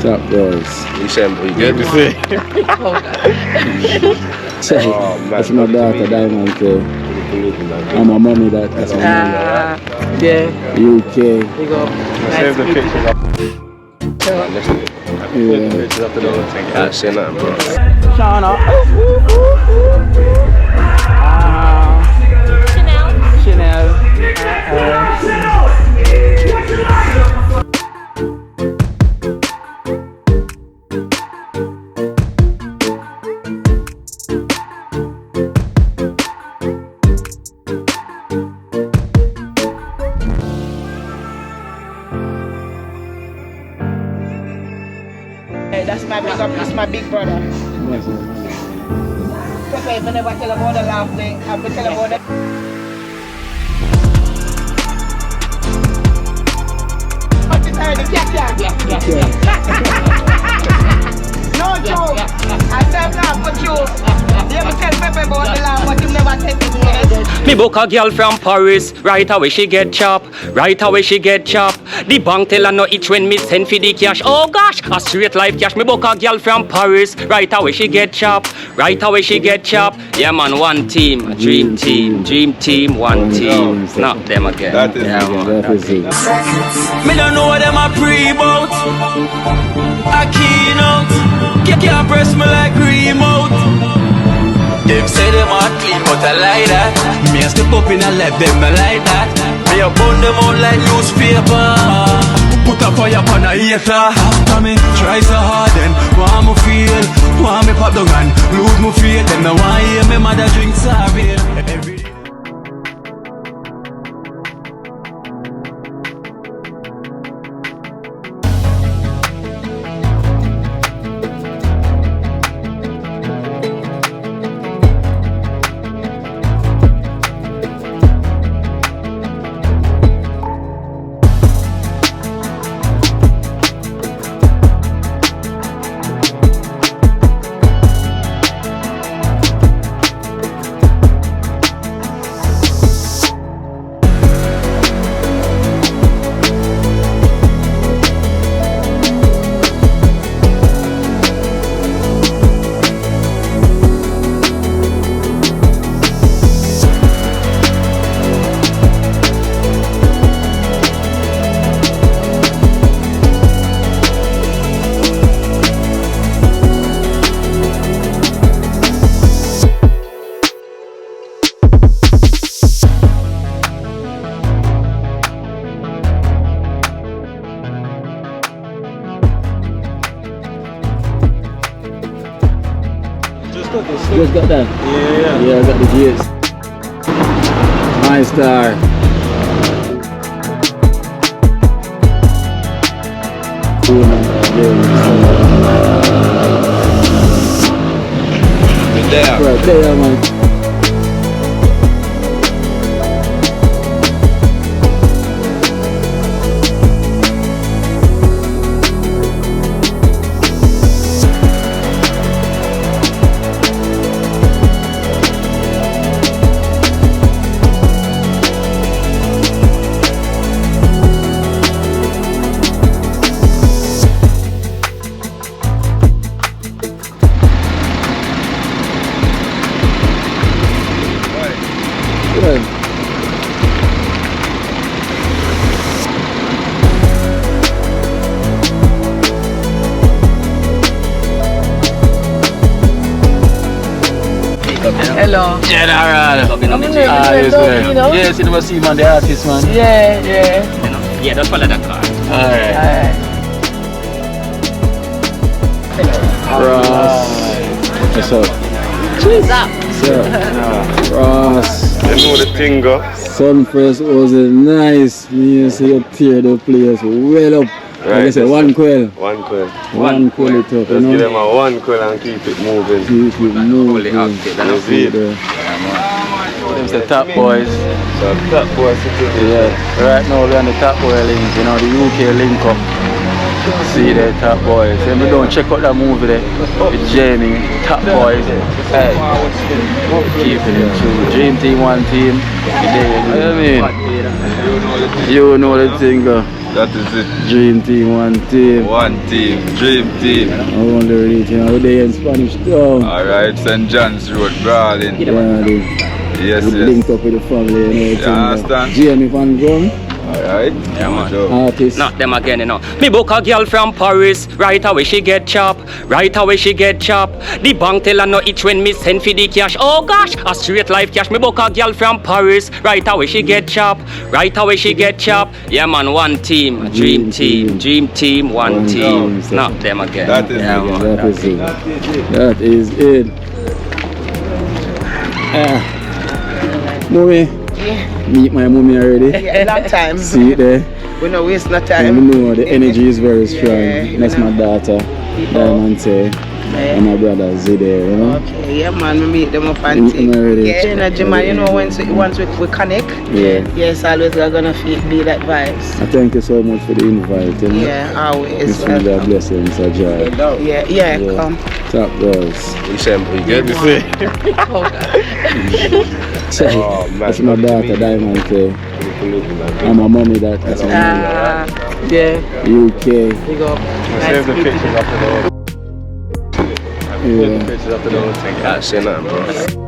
Top boys. You said we good to see. That's my daughter, Diamond too. And my mommy, that's my mommy. Yeah. UK. You go. Save the pictures up. Yeah. Pictures up to the whole thing. Can't say nothing, bro. Shauna. Chanel. That's my big up, that's my big brother. Because I never tell about the laugh thing, I will tell about the... No joke, I said laugh for joke. You ever tell Pepe about the laugh, but you never tell me. Me book a girl from Paris, right away she get chop, right away she get chop. The bank tell her no itch when me send for the cash. Oh gosh, a straight life cash. Me book a girl from Paris, right away she get chop, right away she get chop. Yeah man, one team, a dream team, one team. Not them again. That is That is it. Me don't know what them a pre-bout. A Kino, can't press me like remote. Them say them a clean, but I like that. Me a step up in a left, them not like that. Me a burn them out like newspaper. Put a fire upon a hater. After me try so hard, then want me feel, want me pop down and lose me faith. Them no want hear me mother drink sorry. Every day. Just got that? Yeah. Yeah, I got the GS. My star. There. Right there, man. Good. Hello. General. Yes, Yes, it was him and the artist, man. Yeah. Yeah, just follow that car. Alright. Ross. What's up? What's up? What's up? Ross. You know the thing, go. Sunfresh was nice. Me see you tear the place well up. Right, Like I said, one coil. One coil. One coil it up, you Just give know. them a one coil and keep it moving. Keep it moving. You see it? Them the top boys. So Top Boy situation. Yeah. Right now we're on the Top Boy link, you know, the UK link up. See the Top Boys. If you don't check out that movie there with Jamie, Top Boys. Hey, keeping it true. Dream team, one team. You know what I mean? You know the thing. That is it. Dream team, one team. One team, dream team. I wonder really, you know, they in Spanish Town. Alright, St. John's Road, brawling. Yeah, they Yes, linked up with the family and everything. You understand? Jamie Van Gogh. Alright. Yeah, man. Artist. Not them again, you know. Me book a girl from Paris. Right away she get chop. Right away she get chop. The bank tell her no itch when me send for the cash. Oh gosh, a straight life cash. Me book a girl from Paris. Right away she get chop. Right away she get chop. Yeah man, one team, dream team, one team. Not them again. That is yeah, it. man. That is it. That is it. Mommy. Meet my mommy already. Yeah, long time. See it there. We don't waste no And time. we know the energy is very strong. Yeah, That's my daughter, Diamond say, and my brother Z there, you know. Okay, yeah man, we meet them up and Meet them already. yeah, energy man, you know, once we connect, Yeah. yes, always we're gonna be that vibes. I thank you so much for the invite, you know. Yeah, always. It's really a blessing, it's a joy. Yeah, come. Top girls. You get me say? Oh, man. That's my daughter, Diamond say. And my mommy, that's my Yeah, UK. we go. Save the pictures after the whole. Yeah. Pictures after the whole thing. Can't say nothing, bro.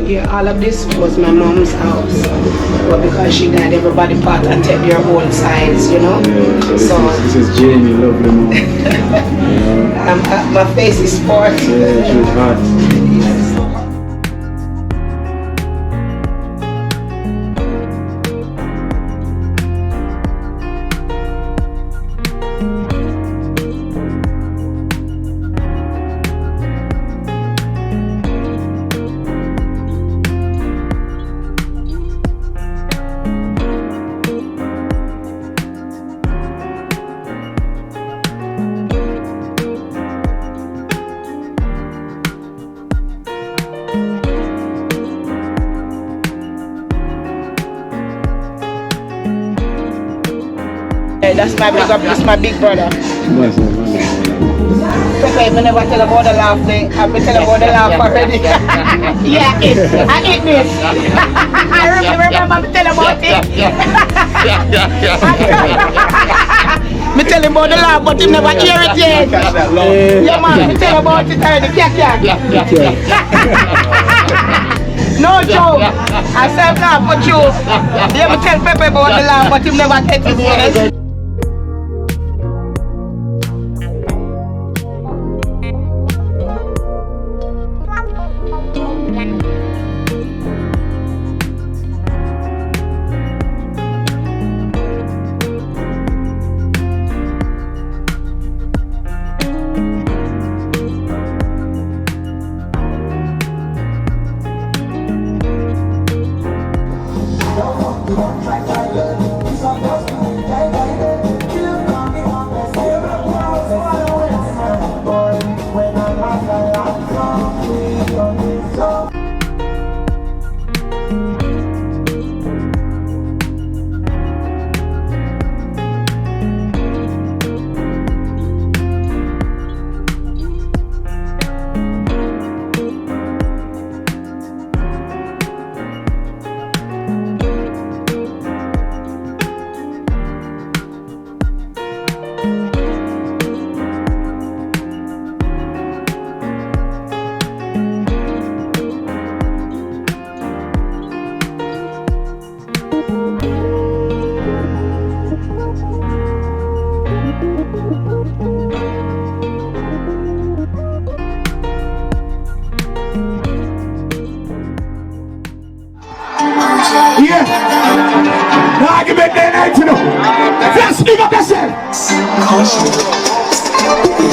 Yeah, all of this was my mom's house, but because she died, everybody part and take their own sides, you know. Yeah, so this is Jamie, lovely mom. You know? My face is sporty. Yeah, she was hot. That's my big up, that's my big brother. What's up, man? Pepe, I never tell about the laugh thing. I've been telling about the laugh already. Yeah, I eat this. I remember me telling about it. Me tell him about the laugh, but he never hear it yet. Yeah, man, me tell about it already. No joke. I said laugh for you. Yeah, me tell Pepe about the laugh, but he never take it yet.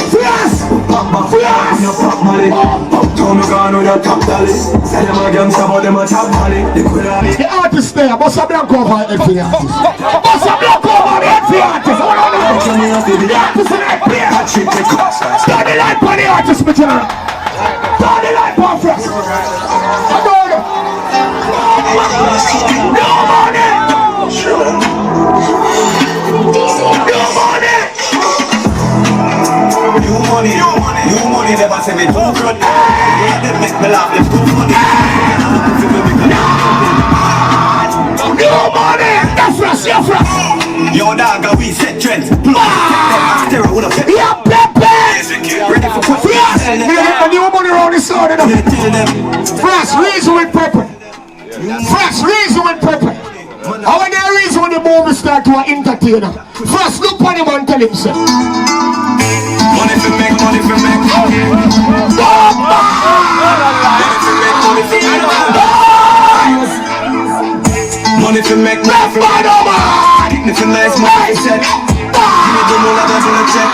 Fierce! Fierce! No pop money. Uptown me gone with a top dolly. Say them a gangsta but them a top money. The artist there, bust a blank over head for the artist. Bust a blank over head for the artist. Hold on. The artist in that player. Turn the light for the artist, my general. Turn the light for us. No money. New money, never say me too good. They make me laugh, it's too funny. New money, that's us, you're for us. Yo dog, we set trends. Yeah, Pepe. Ready for quick. Yes, we get the new money around the sun. Fresh reason with Pepe. Fresh reason with Pepe. How are the reason when the movie start to entertain him? First look on him and tell him so. Money for make, money for make. Money for make, money for make. If it's nice, money for set. Give me the money, that's on the check.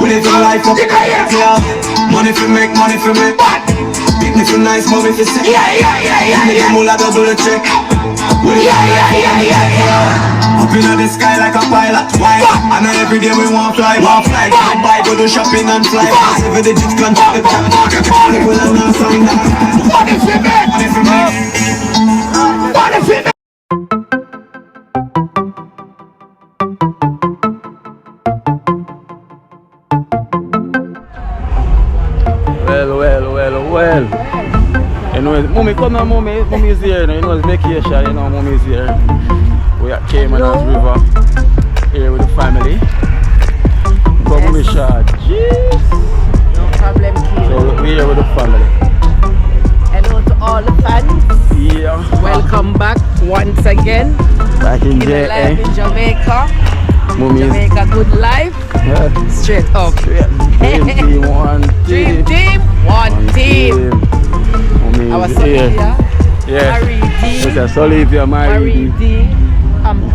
We live in life up, yeah. Money for make, money for make. If it's nice, money for set. Give me the money, double the check. Up in the sky like a pilot. Why? I know every day we want fly. Want fly, go buy, go do shopping and fly. Every digit control the time. People are not some that. Money for make, money for make. Money for make. Well. You know, mommy come now, mommy is here, you know, it's vacation, you know, mommy is here. We at Cayman's River, here with the family. Come mommy shot, jeez. No problem, kid. So we're here with the family. Hello to all the fans. Yeah. Welcome back once again. Back in live in Jamaica. Mommy Jamaica good life. Yeah. Straight up. Dream team, one team. Dream team, one team. Our Solivia, yes. Marie D, Mr. Solivia, Marie D,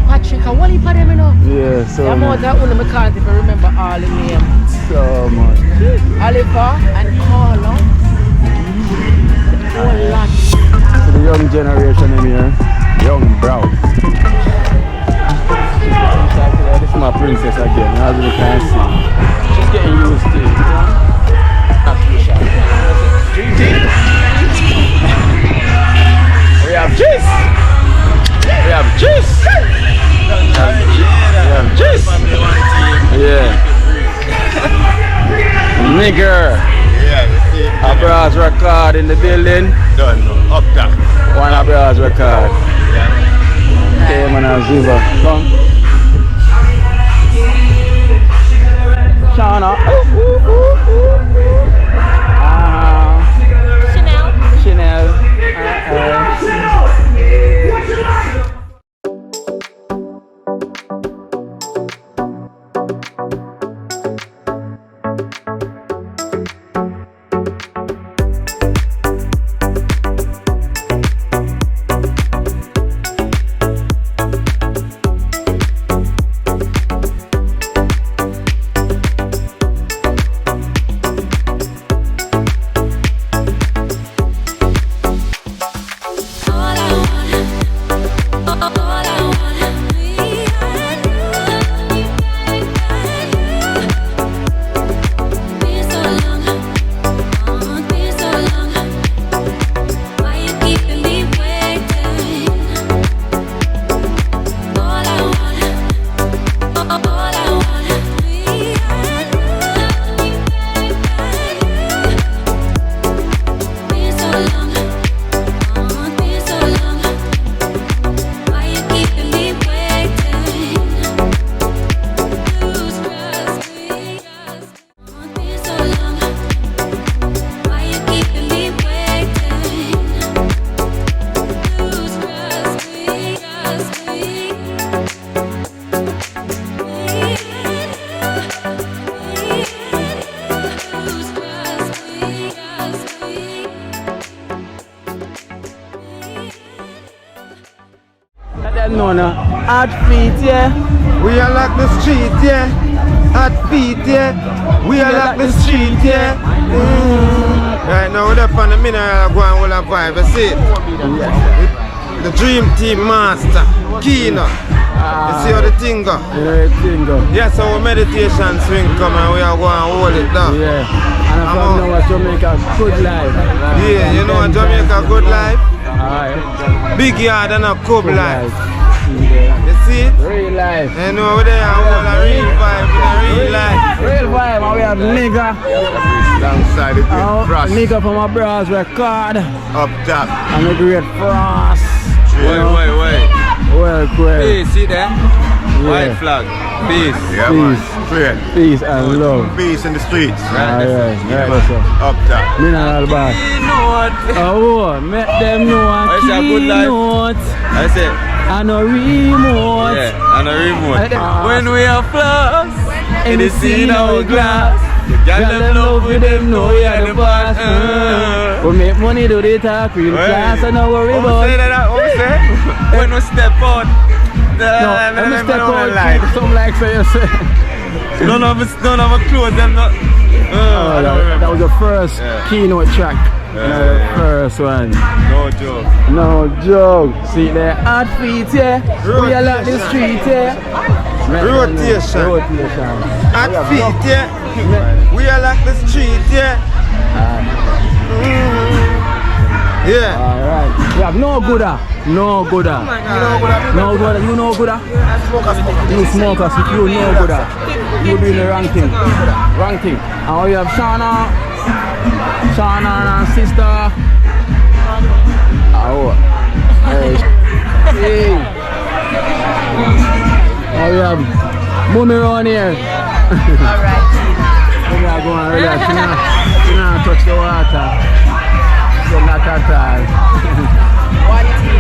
Patrick, and what you put them in up? Yeah, so much. More than one, I can't even remember all the names. So much. Oliver and Paula. A whole lot. So the young generation in here, young brown. This is my princess again, as you can see. She's getting used to it. We have juice. We have juice. We have juice. Yeah. Nigger. Yeah. Abra's record in the building. Done. Up there. One Abra's record. Okay, man, Ziva. Come. Shauna. Chanel. Hard feet, yeah. We are like the street, yeah. Hot feet, yeah. We are like the street, yeah. Right now, we're up on the mineral go and hold a vibe, you see it? The dream team master, Kino. You see how the thing go? Yeah, so our meditation swing come and we are going to hold it down. Yeah. And I know what Jamaica good life. Yeah, you know what Jamaica good life? Alright. Big yard and a cub life. You see it? Real life. You know over there, I want a real vibe, real life. Real vibe, and we have nigga. Alongside the great Frost. Nigga from my brother's record. Up top. And the great Frost. Wait. Well, great. See there? Yeah. White flag. Peace. Yeah, man. Peace and love. Peace in the streets. Right, so. Up top. Mineral bar. Oh, make them know a keynote. I said. And a remote. Yeah, and a remote. When we are floss in the scene hourglass. Girl them love with them, know we are the boss. We make money do the talk, real class and no worry about. What we say? When we step out. No, when we step out, some like so you say. None of us clothes them not. That was the first keynote track. First one. No joke. No joke. See there, hot feet, yeah. We are like the street, yeah. Rotation. Hot feet, yeah. We are like the street, yeah. Yeah. Alright. We have no gooder. No gooder. No gooder. You know gooder? You smokers, you know gooder. You doing the wrong thing. Wrong thing. And we have Shauna and her sister. Oh. Hey. And we have Mummy around here. Alright. We are going to relax. She not touch the water. So not at all. One team.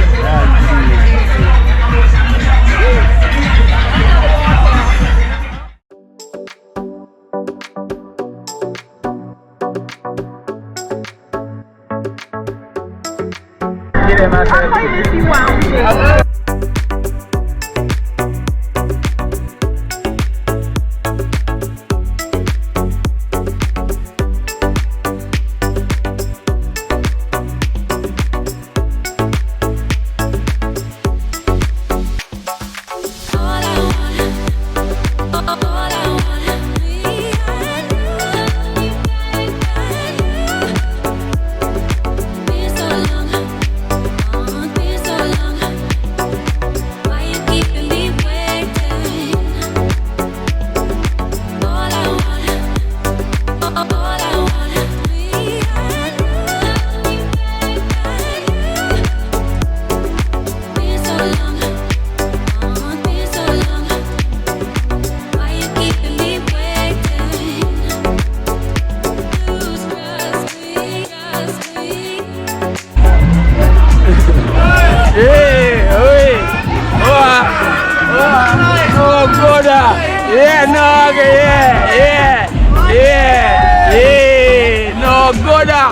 No gooder.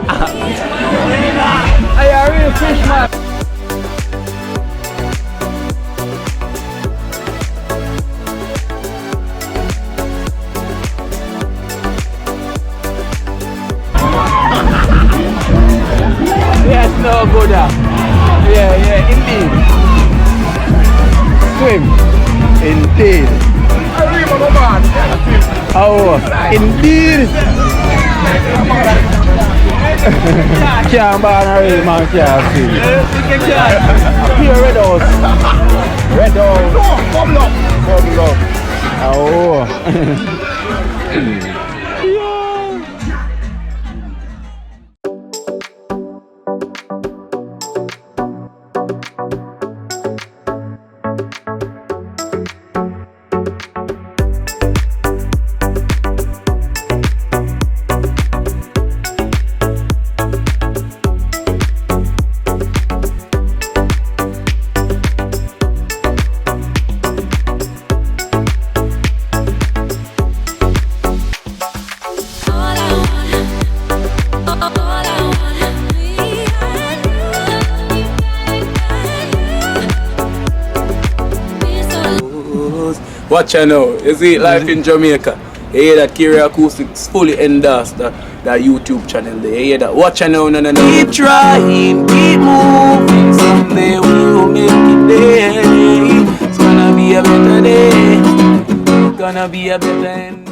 I are real fish man. Yes, no gooder. Yeah, indeed. Swim. Indeed. Oh, indeed. Can't ban a real man, can't see. Pure red house. Red house. Bubble up. Oh. Watch out now, you see life in Jamaica. You hear that Kira Acoustics fully endorsed that YouTube channel there. You hear that? Watch it now, no. Keep trying, keep moving. Someday we will make it there. It's gonna be a better day. Gonna be a better end.